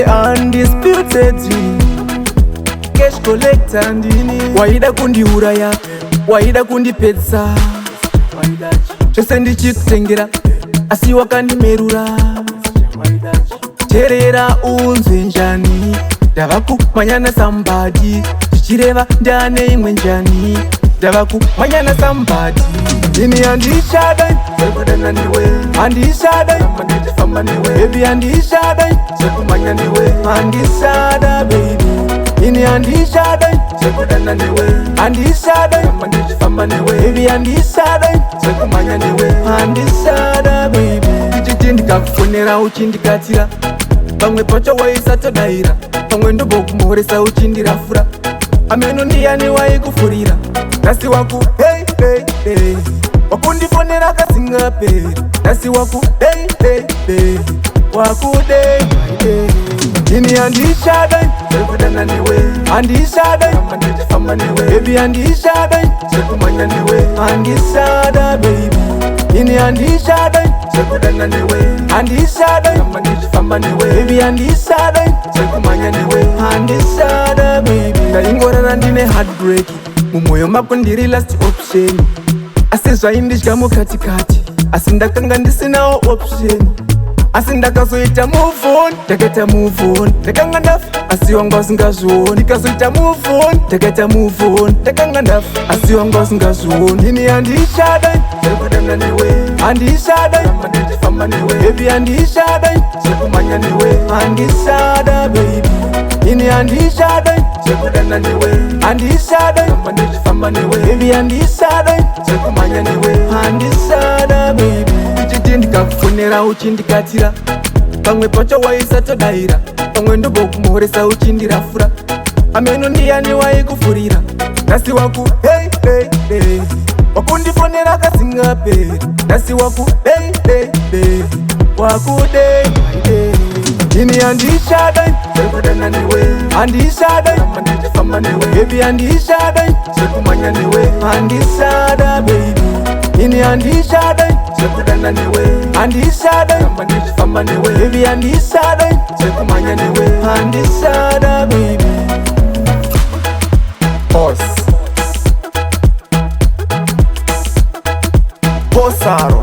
the undisputed cash collector ndini. Waida kundiuraya, waida kundipedza, chose ndichikutengera asi wakandimerura. Terera unzwe njani, ndava kumanyana somebody, zvichireva ndane imwe njani, ndava kumanyana somebody. Ini handishadai sekudana newe, handishadai mandifamba newe, baby handishadai sekumanya newe, handishada baby. Ini handishadai sekudana newe, handishadai mandifamba newe, baby handishadai sekumanya newe, handishada baby. Ichiti ndikakufonera uchindikatira, pamwe pacho waisatodaira, pamwe ndobokumuhoresa uchindirafura. Ameno ndiyani waikufurira, nasi waku hey hey hey, wakundifonera kasingaperi, nasi waku hey hey hey, waku day my day. Ini handishadai sekudana newe, handishadai mandifamba newe, baby handishadai sekumanya newe, handishada baby. Ini handishadai sekudana newe, handishadai mandifamba newe, baby handishadai sekumanya newe, handishada baby. Ndaingorara ndine heartbreak, mumwoyo mako ndiri last option, asi zvaindidya mukatikati, asi ndakanga ndisinawo option. Asi ndakazoita move on, ndakaita move on, ndakanga ndafa asi wanga usingazvioni. Ndikazoita move on, ndakaita move on, ndakanga ndafa asi wanga usingazvioni. Ini handishadai sekudana newe, handishadai mandifamba newe, baby handishadai sekumanya newe, handishada baby. Ini handishadai sekudana newe, handishadai mandifamba newe, baby handishadai sekumanya newe, handishada baby. Ichiti ndikakufonera uchindikatira, pamwe pacho waisatodaira, pamwe ndobokumuhoresa uchindirafura. Ameno ndiyani waikufurira, nasi waku hey hey hey, wakundifonera kasingaperi, nasi waku hey hey hey, waku day my day. Ini handishadai sekudana newe, handishadai mandifamba newe, baby handishadai sekumanya newe, handishada baby. Ini handishadai sekudana newe, handishadai mandifamba newe, baby handishadai sekumanya newe, handishada baby. Boss Bossaro